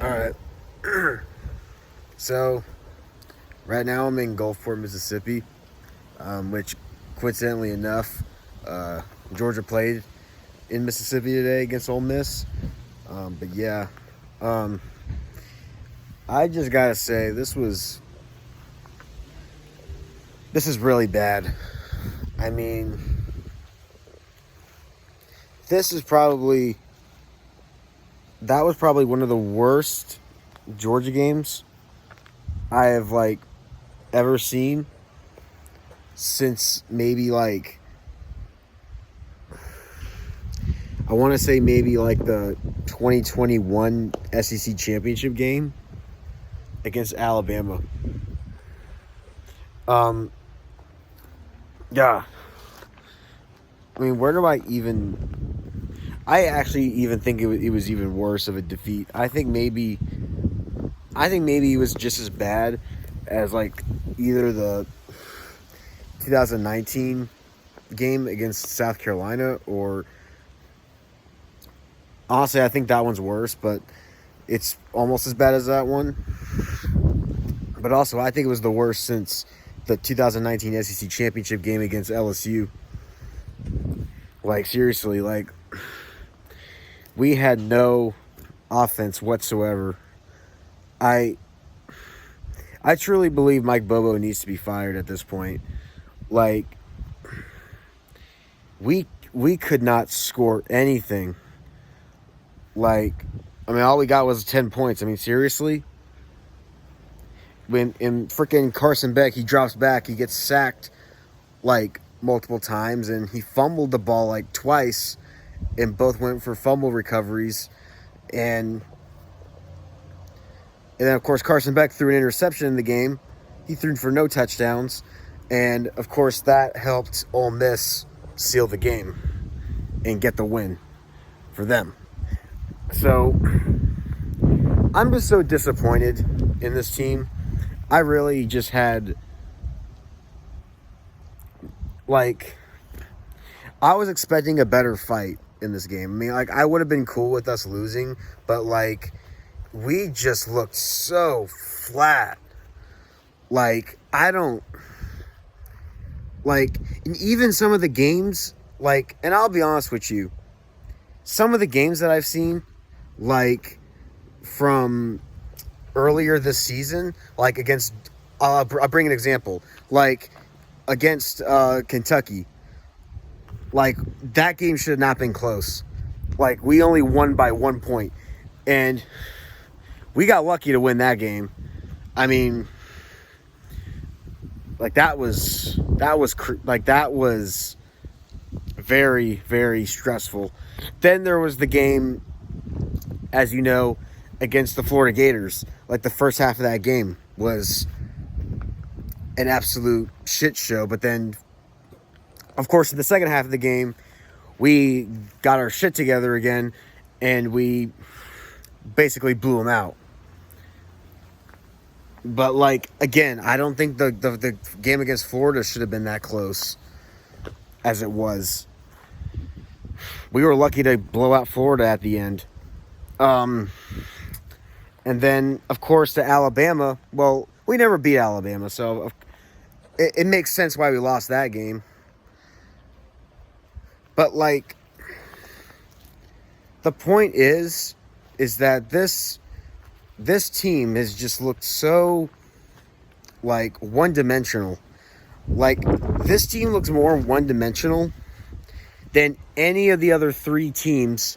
All right. So, right now I'm in Gulfport, Mississippi, which coincidentally enough, Georgia played in Mississippi today against Ole Miss. But yeah, um, I just gotta say this is really bad. I mean, this is probably that was probably one of the worst Georgia games I have ever seen since maybe I want to say maybe the 2021 SEC championship game against Alabama. Yeah. I mean, where do I actually even think it was even worse of a defeat. I think maybe it was just as bad as either the 2019 game against South Carolina, or honestly I think that one's worse, but it's almost as bad as that one. But also I think it was the worst since the 2019 SEC championship game against LSU. Seriously, we had no offense whatsoever. I truly believe Mike Bobo needs to be fired at this point. We could not score anything. All we got was 10 points. I mean, seriously? When in freaking Carson Beck, he drops back, he gets sacked multiple times, and he fumbled the ball twice, and both went for fumble recoveries. And then, of course, Carson Beck threw an interception in the game. He threw for no touchdowns. And, of course, that helped Ole Miss seal the game and get the win for them. So, I'm just so disappointed in this team. I really just had, I was expecting a better fight in this game. I mean, I would have been cool with us losing, but, we just looked so flat. And even some of the games, and I'll be honest with you, some of the games that I've seen, from earlier this season, against, I'll bring an example, against Kentucky, that game should have not been close. We only won by 1 point, and we got lucky to win that game. I mean, that was very, very stressful. Then there was the game, as you know, against the Florida Gators. The first half of that game was an absolute shit show. But then, of course, in the second half of the game, we got our shit together again, and we basically blew them out. But, again, I don't think the game against Florida should have been that close as it was. We were lucky to blow out Florida at the end. And then, of course, to Alabama. Well, we never beat Alabama, so it makes sense why we lost that game. But, the point is that this team has just looked so, one-dimensional. This team looks more one-dimensional than any of the other three teams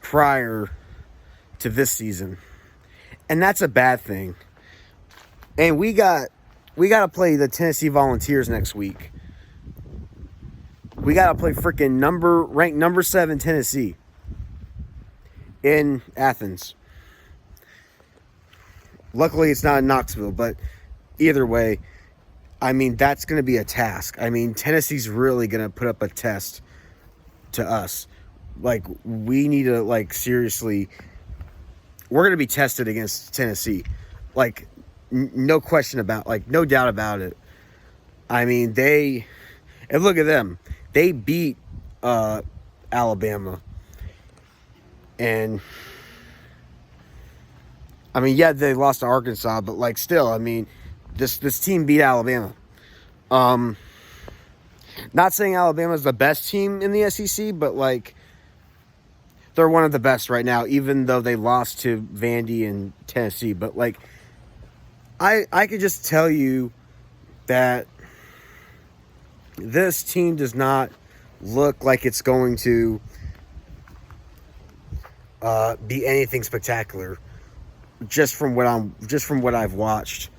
prior to this season. And that's a bad thing. And we got to play the Tennessee Volunteers next week. We got to play freaking ranked number 7 Tennessee in Athens. Luckily, it's not in Knoxville, but either way, I mean, that's going to be a task. I mean, Tennessee's really going to put up a test to us. We need to, seriously, we're going to be tested against Tennessee. No question about, no doubt about it. I mean, and look at them. They beat Alabama. And I mean, yeah, they lost to Arkansas, but like still, I mean, this team beat Alabama. Not saying Alabama's the best team in the SEC, but like they're one of the best right now, even though they lost to Vandy and Tennessee. But like I could just tell you that this team does not look like it's going to be anything spectacular. Just from what I've watched,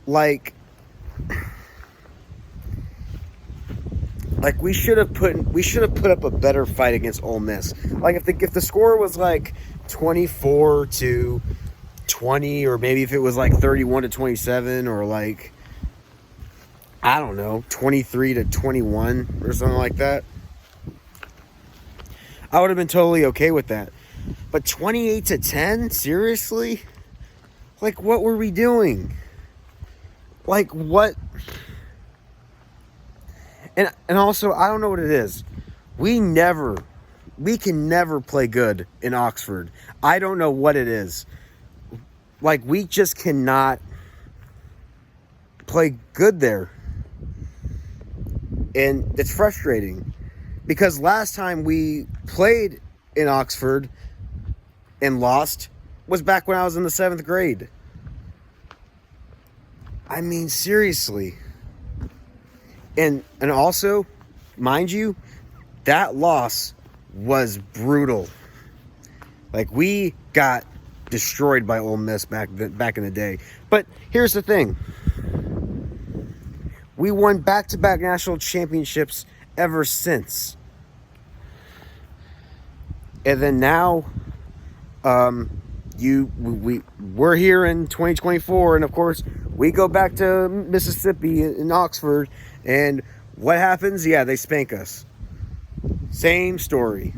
like we should have put up a better fight against Ole Miss. Like if the score was like 24-20, or maybe if it was like 31-27, or like I don't know, 23-21 or something like that, I would have been totally okay with that. But 28-10, seriously? Like, what were we doing? Like, what? And also, I don't know what it is. We can never play good in Oxford. I don't know what it is. Like, we just cannot play good there. And it's frustrating. Because last time we played in Oxford and lost was back when I was in the 7th grade. I mean, seriously. And also, mind you, that loss was brutal. Like, we got destroyed by Ole Miss back in the day. But here's the thing. We won back-to-back national championships ever since. And then now, we're here in 2024, and of course, we go back to Mississippi in Oxford, and what happens? Yeah, they spank us. Same story.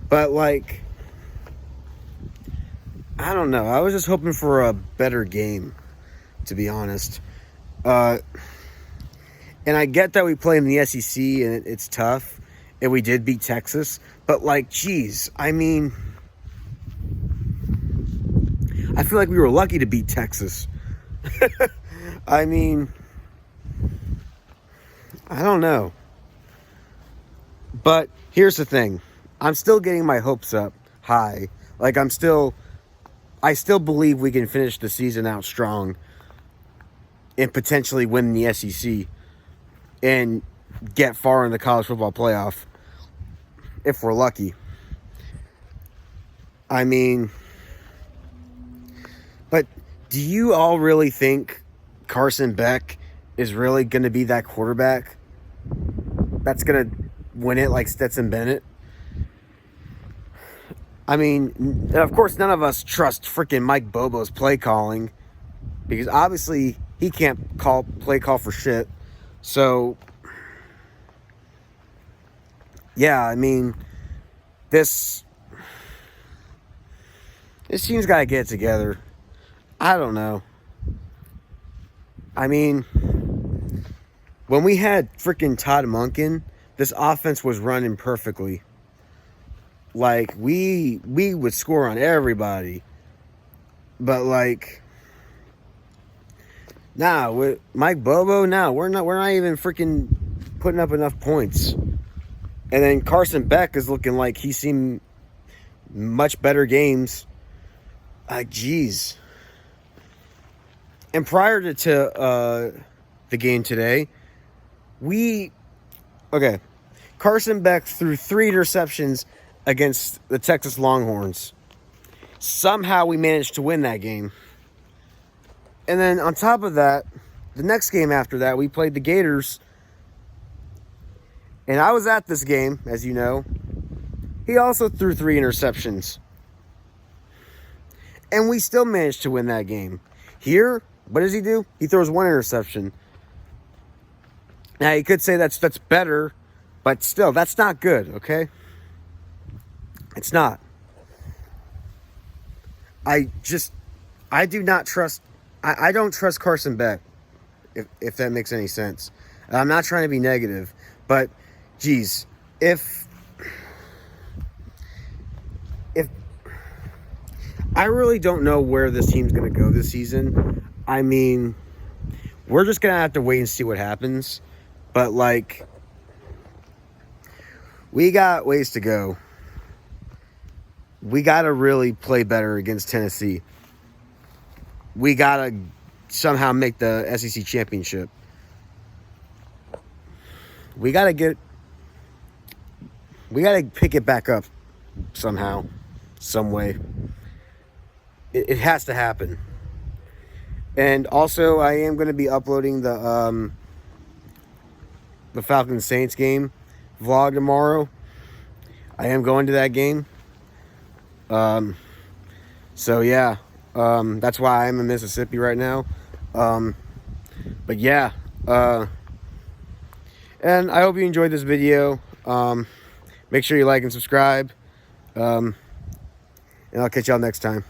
But like, I don't know. I was just hoping for a better game, to be honest. And I get that we play in the SEC and it's tough, and we did beat Texas, but like, geez, I mean, I feel like we were lucky to beat Texas. I mean, I don't know. But here's the thing. I'm still getting my hopes up high. Like, I still believe we can finish the season out strong and potentially win the SEC and get far in the college football playoff if we're lucky. I mean, but do you all really think Carson Beck is really going to be that quarterback that's going to win it like Stetson Bennett? I mean, of course, none of us trust freaking Mike Bobo's play calling, because obviously he can't play call for shit. So, yeah, I mean, this team's got to get it together. I don't know. I mean, when we had freaking Todd Monken, this offense was running perfectly. Like, we would score on everybody. But like, nah, with Mike Bobo, nah, we're not even freaking putting up enough points. And then Carson Beck is looking like he's seen much better games. Geez. And prior to the game today, Carson Beck threw 3 interceptions against the Texas Longhorns. Somehow we managed to win that game. And then on top of that, the next game after that, we played the Gators. And I was at this game, as you know. He also threw 3 interceptions. And we still managed to win that game. Here, what does he do? He throws 1 interception. Now, you could say that's better, but still, that's not good, okay? It's not. I do not trust, I don't trust Carson Beck, if that makes any sense. I'm not trying to be negative, but, geez, if I really don't know where this team's going to go this season. I mean, we're just going to have to wait and see what happens. But, like, we got ways to go. We got to really play better against Tennessee. We got to somehow make the SEC championship. We got to pick it back up somehow, some way. It has to happen. And also, I am going to be uploading the Falcons Saints game vlog tomorrow. I am going to that game. So yeah, that's why I'm in Mississippi right now. But yeah, and I hope you enjoyed this video. Make sure you like and subscribe. And I'll catch y'all next time.